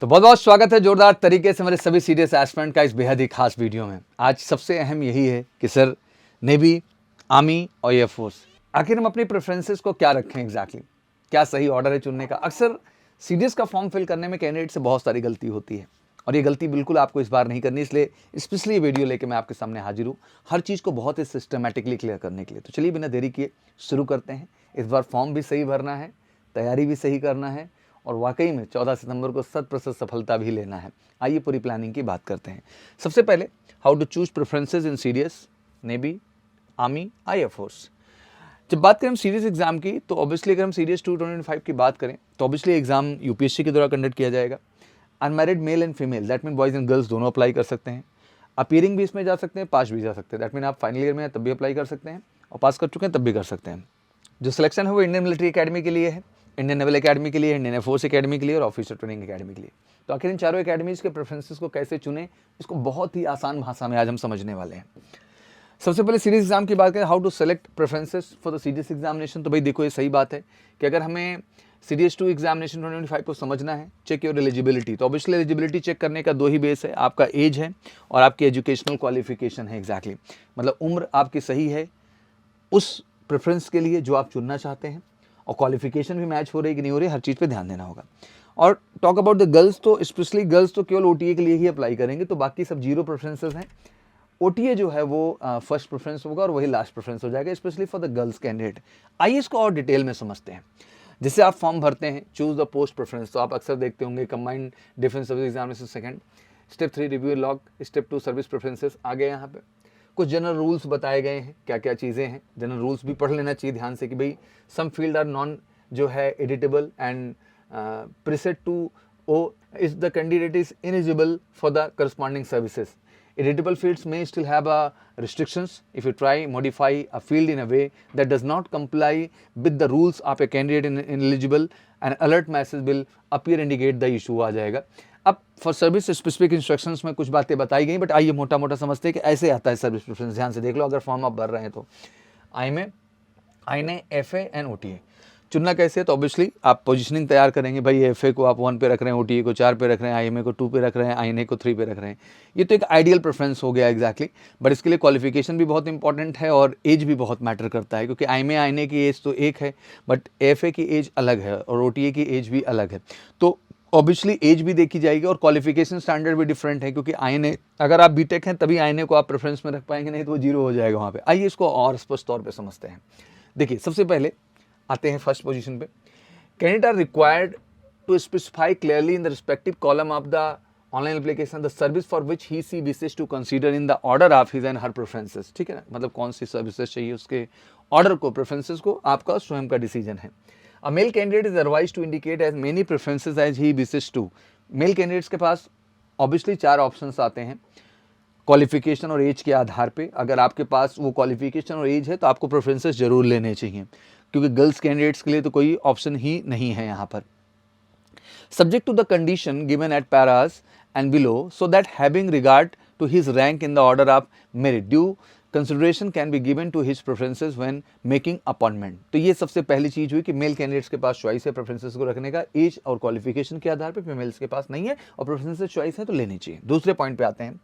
तो बहुत बहुत स्वागत है जोरदार तरीके से मेरे सभी सीरियस एस्पिरेंट का इस बेहद ही खास वीडियो में। आज सबसे अहम यही है कि सर नेवी, आर्मी और एयरफोर्स, आखिर हम अपनी प्रेफरेंसेस को क्या रखें एग्जैक्टली, क्या सही ऑर्डर है चुनने का। अक्सर सीडीएस का फॉर्म फिल करने में कैंडिडेट से बहुत सारी गलती होती है और ये गलती बिल्कुल आपको इस बार नहीं करनी, इसलिए स्पेशली ये वीडियो लेके मैं आपके सामने हाजिर हूँ हर चीज़ को बहुत ही सिस्टमेटिकली क्लियर करने के लिए। तो चलिए बिना देरी किए शुरू करते हैं। इस बार फॉर्म भी सही भरना है, तैयारी भी सही करना है और वाकई में 14 सितंबर को 100% सफलता भी लेना है। आइए पूरी प्लानिंग की बात करते हैं। सबसे पहले how to choose preferences in CDS, navy, army, air force. जब बात करें हम सीडीएस एग्जाम की, तो ऑब्वियसली अगर हम सीडीएस 2025 की बात करें तो ऑब्वियसली एग्जाम यूपीएससी के द्वारा कंडक्ट किया जाएगा। Unmarried male and female, that mean boys and girls दोनों अप्लाई कर सकते हैं। अपीयरिंग भी इसमें जा सकते हैं, पास भी जा सकते हैं। दैट मीन आप फाइनल ईयर में हैं तब भी अप्लाई कर सकते हैं और पास कर चुके हैं तब भी कर सकते हैं। जो सिलेक्शन है वो इंडियन मिलिट्री अकेडमी के लिए है, इंडियन नेवल अकेडमी के लिए, इंडियन एयरफोर्स अकेडमी के लिए और ऑफिसर ट्रेनिंग अकेडमी के लिए। तो आखिर इन चारों अकेडमीज़ के प्रेफरेंसेस को कैसे चुनें, इसको बहुत ही आसान भाषा में आज हम समझने वाले हैं। सबसे पहले सीडीएस एग्जाम की बात करें, how to select preferences for the CDS examination. तो भाई देखो, ये सही बात है कि अगर हमें सीडीएस 2 एग्जामिनेशन 2025 को समझना है, चेक योर एलिजिबिलिटी। तो ऑब्वियसली एलिजिबिलिटी चेक करने का दो ही बेस है, आपका एज है और आपकी एजुकेशनल क्वालिफिकेशन है। एग्जैक्टली मतलब उम्र आपकी सही है उस प्रेफरेंस के लिए जो आप चुनना चाहते हैं, और क्वालिफिकेशन भी मैच हो रही है कि नहीं हो रही, हर चीज़ पे ध्यान देना होगा। और टॉक अबाउट द गर्ल्स, तो स्पेशली गर्ल्स तो केवल ओटीए के लिए ही अप्लाई करेंगे, तो बाकी सब जीरो प्रेफरेंसेस हैं। ओटीए जो है वो फर्स्ट प्रेफरेंस होगा और वही लास्ट प्रेफरेंस हो जाएगा, specially for the girls candidate. आइए इसको और डिटेल में समझते हैं। जैसे आप फॉर्म भरते हैं, चूज द पोस्ट प्रेफरेंस, तो आप अक्सर देखते होंगे combined defence service examination second, step 3 review log, step 2 service preferences आ गए। यहाँ पे कुछ जनरल रूल्स बताए गए हैं, क्या क्या चीज़ें हैं। जनरल रूल्स भी पढ़ लेना चाहिए ध्यान से कि भाई सम फील्ड आर नॉन जो है editable and preset to O is the candidate is ineligible for the corresponding services. Editable fields may still have restrictions. If you try modify a field in a way that does not comply with the rules of a candidate ineligible, an alert message will appear indicate the issue आ जाएगा। अब for service specific instructions में कुछ बातें बताई गई, but आइए मोटा मोटा समझते हैं कि ऐसे आता है सर्विस प्रेफरेंस। ध्यान से देख लो अगर फॉर्म आप भर रहे हैं तो। आईएनए, एफए एंड ओटीए चुनना कैसे है, तो ऑब्वियसली आप पोजीशनिंग तैयार करेंगे। भाई एफए को आप 1 पे रख रहे हैं, ओटीए को 4 पे रख रहे हैं, आईएमए को 2 पे रख रहे हैं, आईएनए को 3 पे रख रहे हैं। ये तो एक आइडियल प्रेफरेंस हो गया एग्जैक्टली, बट इसके लिए क्वालिफिकेशन भी बहुत इंपॉर्टेंट है और एज भी बहुत मैटर करता है, क्योंकि आईएमए आईएनए की एज तो एक है बट एफए की एज अलग है और ओटीए की एज भी अलग है। तो ऑब्वियसली एज भी देखी जाएगी और क्वालिफिकेशन स्टैंडर्ड भी डिफरेंट है, क्योंकि आईएनए अगर आप बीटेक हैं तभी आईएनए को आप प्रेफरेंस में रख पाएंगे, नहीं तो वो जीरो हो जाएगा वहाँ पे। आइए इसको और स्पष्ट तौर पे समझते हैं। देखिए सबसे पहले आते हैं फर्स्ट पोजीशन पे। Candidates are required to specify clearly in the respective column of the online application the service for which he wishes to consider in the order of his and her preferences। ठीक है ना, मतलब कौन सी services चाहिए उसके order को, preferences को आपका स्वयं का डिसीजन है। A male candidate is advised to indicate as many preferences as he wishes to। Male candidates के पास ऑब्वियसली 4 ऑप्शंस आते हैं क्वालिफिकेशन और एज के आधार पे। अगर आपके पास वो क्वालिफिकेशन और एज है तो आपको प्रेफरेंसेस जरूर लेने चाहिए, क्योंकि गर्ल्स कैंडिडेट्स के लिए तो कोई ऑप्शन ही नहीं है यहाँ पर। Subject to the condition given at paras and below, so that having regard to his rank in the order of merit due consideration can be given to his preferences when making appointment. तो ये सबसे पहली चीज हुई कि male candidates के पास choice है preferences को रखने का एज और क्वालिफिकेशन के आधार पर, फीमेल्स के पास नहीं है और प्रेफरेंसेस चॉइस है तो लेनी चाहिए। दूसरे पॉइंट पे आते हैं।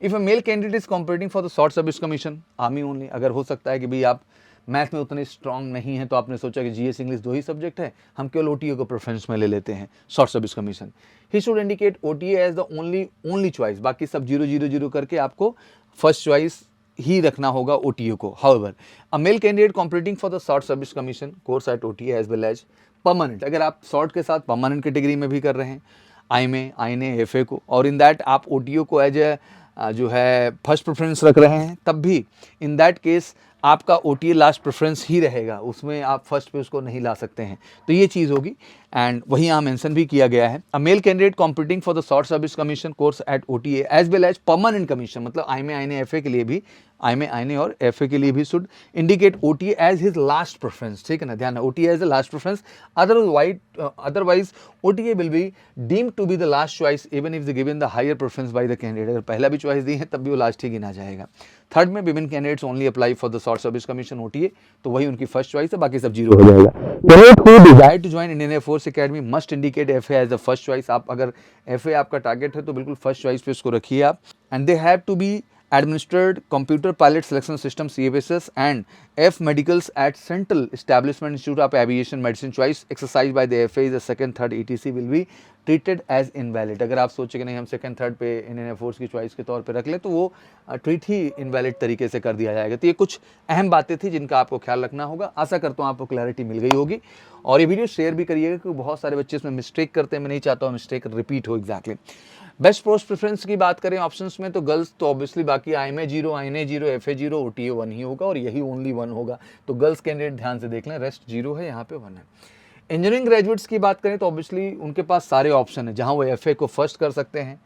If a male candidate is competing for the short service commission, army only, अगर हो सकता है कि भाई आप मैथ में उतने स्ट्रांग नहीं है तो आपने सोचा कि जीएस इंग्लिश 2 ही सब्जेक्ट है, हम केवल ओटीए को प्रेफरेंस में ले लेते हैं, short service commission. He should indicate OTA as the only choice, बाकी सब 0-0-0 करके आपको फर्स्ट चॉइस ही रखना होगा ओटीए को। However a male candidate competing for the short service commission course at OTA as well as permanent, अगर आप short के साथ परमानेंट कैटेगरी में भी कर रहे हैं आईएमए, आईएनए, एफए को, और इन दैट आप ओटीए को एज ए जो है फर्स्ट प्रेफरेंस रख रहे हैं, तब भी इन दैट केस आपका ओटीए लास्ट प्रेफरेंस ही रहेगा, उसमें आप फर्स्ट पे उसको नहीं ला सकते हैं। तो ये चीज़ होगी एंड वही यहाँ मेंशन भी किया गया है। A male candidate competing for the short service commission course at OTA as well as permanent commission, मतलब आईएमए, आईएनए, एफए के लिए भी, आईएमए, आईएनए और एफए के लिए भी should indicate OTA as his last preference. ठीक है ना, ध्यान है, OTA as the last preference, otherwise OTA will be deemed to be the last choice even if the given the higher preference by the candidate. अगर पहला भी choice दी है तब भी वो लास्ट ही गिना जाएगा। थर्ड में women candidates only apply for the short service commission OTA, तो वही उनकी फर्स्ट चॉइस है, बाकी सब जीरो हो जाएगा। Candidate who desire to join Indian air force academy must indicate FA as the first choice. आप अगर FA आपका टारगेट है तो बिल्कुल फर्स्ट चॉइस पे उसको रखिए आप। And they have to be administered computer pilot selection system CPSS and F medicals at Central Establishment Institute of Aviation Medicine choice exercised by the FA is the second third ETC will be treated as invalid। अगर आप सोचे कि नहीं हम second third पे Indian air force की choice के तौर पे रख ले तो वो ट्रीट ही इनवैलिड तरीके से कर दिया जाएगा। तो ये कुछ अहम बातें थी जिनका आपको ख्याल रखना होगा। आशा करता हूँ आपको क्लैरिटी मिल गई होगी और ये वीडियो शेयर भी करिएगा क्योंकि बहुत सारे बच्चे इसमें मिस्टेक करते हैं। मैं नहीं चाहता हूँ मिस्टेक रिपीट हो एग्जैक्टली। बेस्ट पोस्ट प्रेफरेंस की बात करें ऑप्शंस में तो गर्ल्स तो ऑब्वियसली बाकी IMA 0, INA 0, FA 0, OTA 1 ही होगा और यही ओनली 1 होगा। तो गर्ल्स कैंडिडेट ध्यान से देख लें, रेस्ट 0 है, यहाँ पे 1 है। इंजीनियरिंग ग्रेजुएट्स की बात करें तो ऑब्वियसली उनके पास सारे ऑप्शन है जहाँ वो FA को फर्स्ट कर सकते हैं,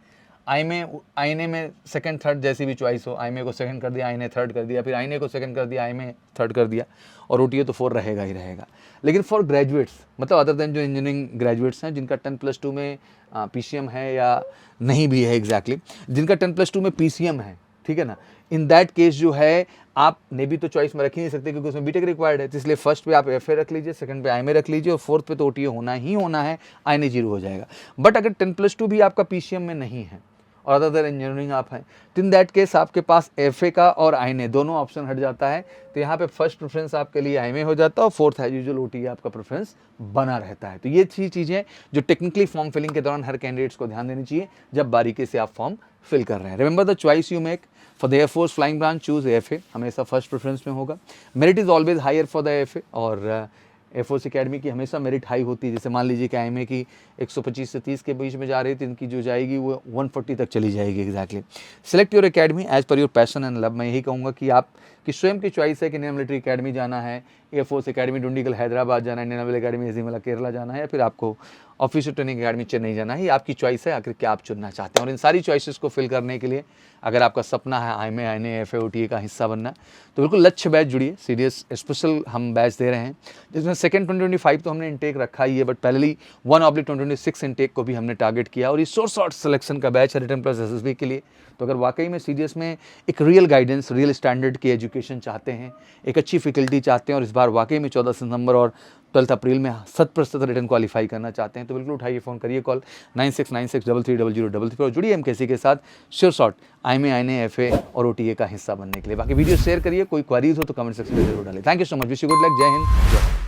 INA में सेकंड थर्ड जैसी भी चॉइस हो, IMA को सेकंड कर दिया, INA थर्ड कर दिया, फिर INA को सेकंड कर दिया, IMA थर्ड कर दिया और OTA तो 4 रहेगा ही रहेगा। लेकिन फॉर ग्रेजुएट्स मतलब अदर देन जो इंजीनियरिंग ग्रेजुएट्स हैं जिनका 10+2 में PCM है या नहीं भी है एग्जैक्टली, जिनका 10+2 में PCM है, ठीक है ना, इन दैट केस जो है आप ने भी तो चॉइस में रख ही नहीं सकते क्योंकि उसमें बीटेक रिक्वायर्ड है। तो इसलिए फर्स्ट पे आप FA रख लीजिए, सेकंड पे IMA रख लीजिए और फोर्थ पे तो OTA होना ही होना है, INA 0 हो जाएगा। बट अगर 10+2 भी आपका PCM में नहीं है और अदर इंजीनियरिंग आप हैं तो इन दैट केस आपके पास FA का और INA दोनों ऑप्शन हट जाता है। तो यहाँ पे फर्स्ट प्रेफरेंस आपके लिए IMA हो जाता है और फोर्थ एज यूजुअल OTA आपका प्रेफरेंस बना रहता है। तो ये चीज़ें जो टेक्निकली फॉर्म फिलिंग के दौरान हर कैंडिडेट्स को ध्यान देनी चाहिए जब बारीकी से आप फॉर्म फिल कर रहे हैं। Remember the choice you make for the air force flying branch choose FA, हमेशा फर्स्ट प्रेफरेंस में होगा। Merit is always higher for the FA और एयरफोर्स एकेडमी की हमेशा मेरिट हाई होती है। जैसे मान लीजिए कि IMA की 125 से 30 के बीच में जा रही थी, इनकी जो जाएगी वो 140 तक चली जाएगी exactly. Select your academy as per your passion and love. मैं यही कहूँगा कि आप कि स्वयं की चॉइस है कि इंडियन मिलिट्री एकेडमी जाना है, एयरफोर्स एकेडमी डुंडिगल हैदराबाद जाना है, इंडियन नेवल एकेडमी एजीमला केरला जाना है या फिर आपको ऑफिसर ट्रेनिंग एकेडमी चेन्नई जाना है। ये आपकी चॉइस है आखिर क्या आप चुनना चाहते हैं। और इन सारी चॉइसेस को फिल करने के लिए अगर आपका सपना है IMA, INA, FA, OTA का हिस्सा बनना तो बिल्कुल लक्ष्य बैच जुड़िए। सीरियस स्पेशल हम बैच दे रहे हैं जिसमें सेकंड 2025 तो हमने इंटेक रखा ही है, बट पहली 1/2026 इंटेक को भी हमने टारगेट किया और ये शॉर्ट सिलेक्शन का बैच है रिटन प्लस SSB के लिए। तो अगर वाकई में सीरियस में एक रियल गाइडेंस, रियल स्टैंडर्ड की एजुकेशन चाहते हैं, एक अच्छी फैकल्टी चाहते हैं और इस बार वाकई में 14 सितंबर और 12 अप्रैल में 100% रिटर्न क्वालिफाई करना चाहते हैं तो बिल्कुल उठाइए फ़ोन करिए कॉल 9696330033 और जुड़िए MKC के साथ sure shot IMA, INA, FA और OTA का हिस्सा बनने के लिए। बाकी वीडियो शेयर करिए, कोई क्वारीज हो तो कमेंट सेक्शन में जरूर डालें। Thank you so much, wish you good luck, जय हिंद, जय भारत।